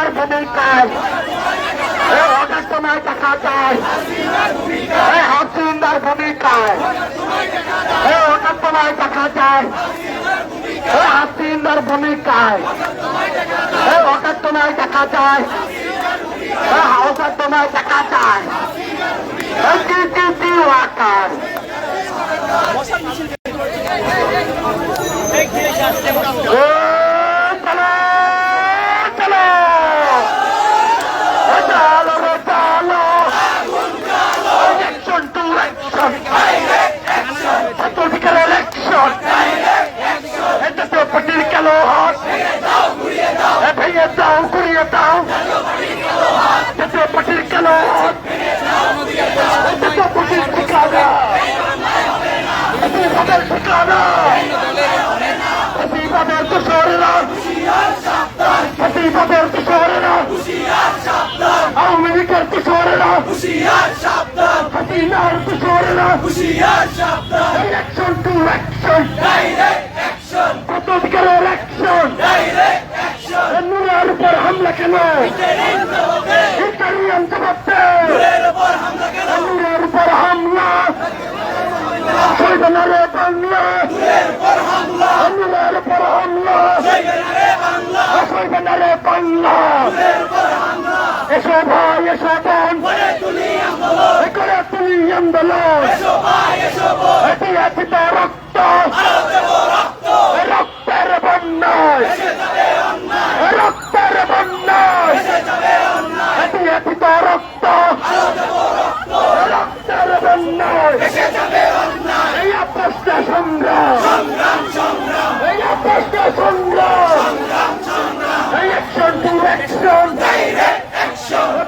হাসিনার ভূমিকায় হঠাৎ সময় দেখা যায় হাসিনার ভূমিকায় হঠাৎ সময় দেখা যায় হাসিনার ভূমিকায় হঠাৎ সময় দেখা যায় হঠাৎ সময় দেখা যায় ওয়াকার ভেঙে দাও ঘুরিয়ে দাও জাতীয় পার্টির কালো হাত জাতীয় পার্টির ঠিকানা ঠিকানা প্রতিবাদের কিশোরেরা প্রতিবাদের কিশোরেরা আওয়ামী লীগের কিশোরেরা হাসিনার কিশোরেরা অ্যাকশন টু অ্যাকশন প্রতিকারের অ্যাকশন নুরের উপর হামলা কেন ইটালিয়ান জবাবতে নুরের উপর হামলা সৈবনারে বাংলা নুরের উপর হামলা সৈবনারে বাংলা এসো ভাই এসো বোন করে তুলি আন্দোলন এটি আছে তো রক্ত রক্তের বন্যায় রক্তের বন্যায় এটি আছে তো রক্ত রক্তের বন্যায় এই আপসটা সংগ্রাম এই আপসটা সংগ্রাম এই অ্যাকশন টু অ্যাকশন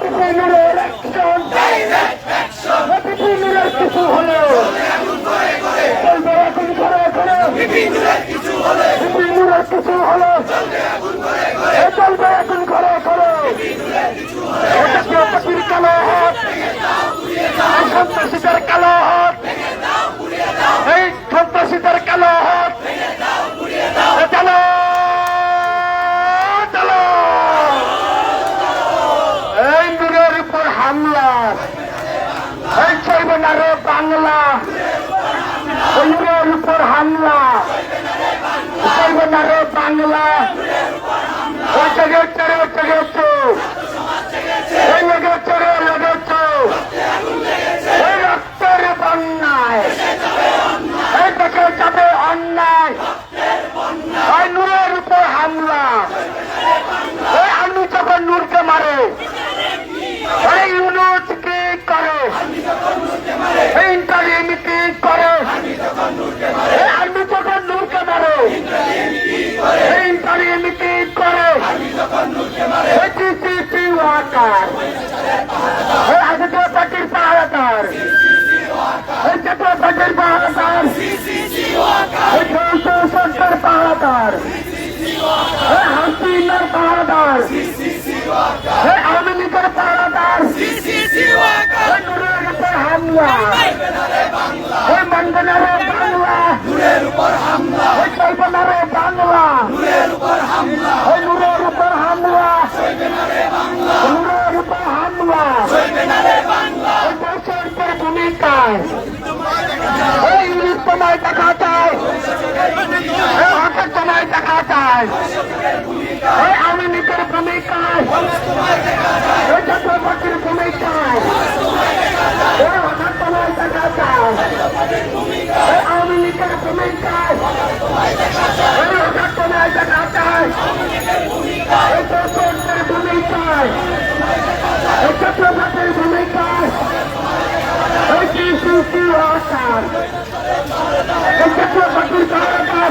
প্রতিদিনের অ্যাকশন প্রতিদিনের কিছু হলো চলবে এখন করে করে কিছু হলো চলবে এখন করে করে পাখির কালো হাত সন্ত্রাসীদের কালো হাত এই সন্ত্রাসীদের কালো হাত চলো চলো এই নুরের উপর হামলা এই চাইবেনারে বাংলা নুরের উপর হামলা চাইবেনারে বাংলা ওই জেগেছে এই লেগেছে এই রক্তের বন্যায় এই দেখে যাবে অন্যায় ওই নূরের উপর হামলা এই আমি যখন নূরকে মারে এই ইউনুস কি করে এই ইন্টারিম কি করে এই আমি যখন নূরকে মারে এই ইন্টারিম কি করে এই টিসিসি ওয়াকার এই জাতীয় পার্টির পাহারাদার এই জাতীয় পার্টির পাহারাদার এই সরকার পাহারাদার এই হাসিনার পাহারাদার এই আওয়ামী লীগের পাহারাদার এই নুরের উপর হামলা এই মন্ডনারে বাংলা এই চৈতনারে বাংলা এই নুরের উপর হামলা নুরের উপর হামলা এই দেশের উপর ভূমিকায় এই ইংলিশ সময় দেখা যায় এই হঠাৎ সময় দেখা যায় এই আওয়ামী লীগের ভূমিকায় এই জাতীয় পার্টির ভূমিকায় এই হঠাৎ সময় দেখা যায় এই আওয়ামী লীগের ভূমিকায় এই হঠাৎ সময় দেখা যায় এই দেশের ভূমিকায় এই জাতীয় পার্টির ভূমিকায় এই টিসিসি ওয়াকার এই জাতীয় পার্টির পাহারাদার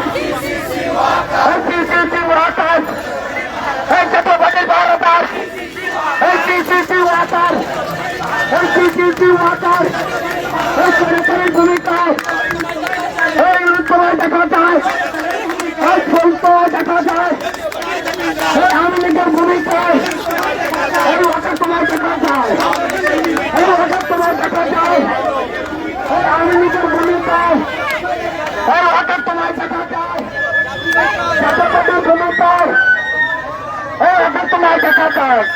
এই টিসিসি ওয়াকার এই জাতীয় পার্টির পাহারাদার এই টিসিসি ওয়াকার এই টিসিসি ওয়াকার এই সরকারের ভূমিকায় এই সময় দেখা যায় এই ফলতো দেখা দর্শক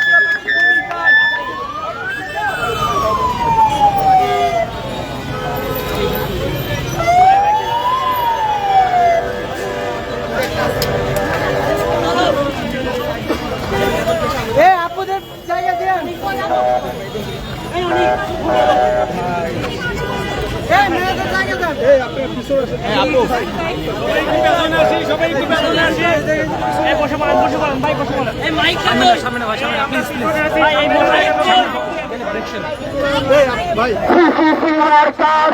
আপুদের জায়গা দেন মেয়েদের জায়গা দেন আপনার পিছনে আপু সবাই বসে পড়েন ভাই বসে পড়েন এই মাইকটা তো সামনে ভাই সামনে প্লিজ ভাই এই ভাই মার্কার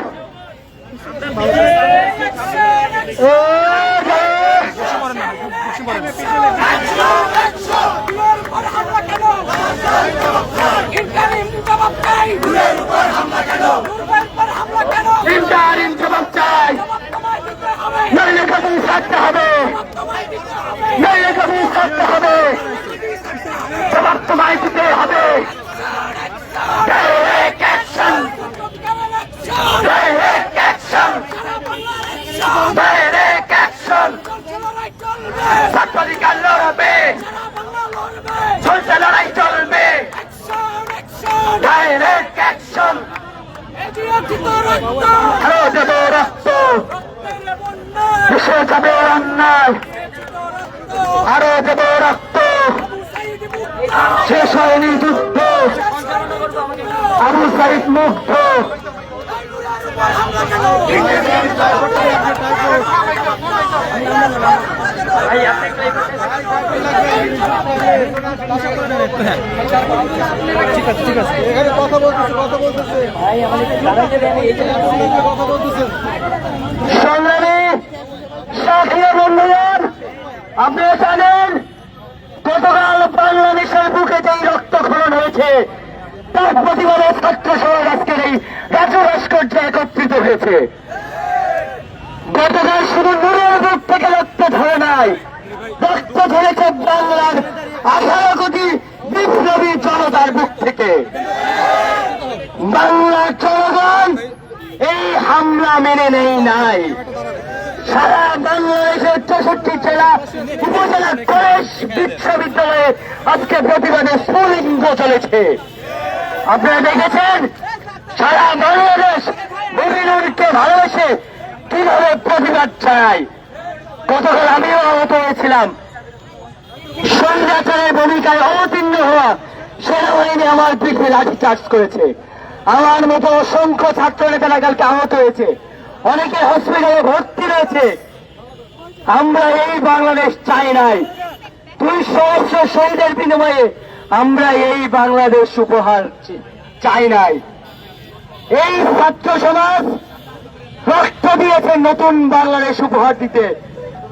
জবাব চাই নইলে কবি ছাড়তে হবে নইলে কবি ছাড়তে হবে জবাব তোমায় দিতে হবে direct action direct action direct action ছাত্রাধিকার লড়বে চলছে লড়াই চলবে ডাইরেক্ট অ্যাকশন আরো দেবো রক্ত দেশে যাবে অন্যায় আরো দেবো রক্ত শেষ হয়নি যুদ্ধ আবু সাইদ মুগ্ধ ঠিক আছে এখানে কথা বলতেছে সংগ্রামী সাথী বন্ধুগণ আপনারা জানেন গতকাল বাংলাদেশের বুকে যেই রক্তক্ষরণ হয়েছে তার প্রতিবাদে ছাত্র সমাজ আজকের এই রাজ্য ভাস্কর্য একত্রিত হয়েছে। গতকাল শুধু নুরের বুক থেকে রক্ত ধরে নাই, রক্ত ধরেছে বাংলার 18 কোটি বিপ্লবী জনতার বুক থেকে। বাংলার জনগণ এই হামলা মেনে নেই নাই। সারা বাংলাদেশের 64 জেলা উপজেলা কলেজ বিশ্ববিদ্যালয়ে আজকে প্রতিবাদে স্ফুলিঙ্গ চলেছে। আপনারা দেখেছেন সারা বাংলাদেশ মুমিনুরকে ভালোবেসে কিভাবে প্রতিবাদ চায়। গতকাল আমিও আহত হয়েছিলাম। সন্ধ্যাচারের ভূমিকায় অবতীর্ণ হওয়া সেনাবাহিনী আমার পিঠে লাঠি চার্জ করেছে। আমার মতো অসংখ্য ছাত্র নেতারা কালকে আহত হয়েছে, অনেকে হসপিটালে ভর্তি রয়েছে। আমরা এই বাংলাদেশ চাই নাই। 200 শহীদের বিনিময়ে আমরা এই বাংলাদেশ উপহার চাই নাই। এই ছাত্র সমাজ রক্ত দিয়েছে নতুন বাংলাদেশ উপহার দিতে,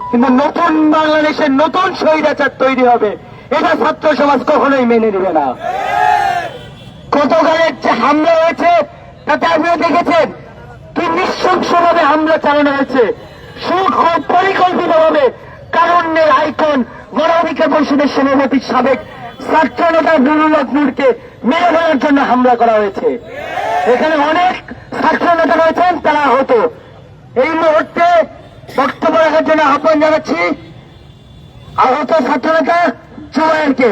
কিন্তু নতুন বাংলাদেশের নতুন স্বৈরাচার তৈরি হবে এটা ছাত্র সমাজ কখনোই মেনে নেবে না। গতকালের যে হামলা হয়েছে তাতে আপনারা দেখেছেন কি নৃশংসভাবে হামলা চালানো হয়েছে। পরিকল্পিতভাবে কারণের আইকন গণঅধিকার পরিষদের সভাপতি সাবেক ছাত্র নেতা নুরুল হক নূরকে মেরে ফেলার জন্য হামলা করা হয়েছে। এখানে অনেক ছাত্র নেতা রয়েছেন, তারা আহত। এই মুহূর্তে বক্তব্য রাখার জন্য আহ্বান জানাচ্ছি আহত ছাত্র নেতা জুবায়েরকে।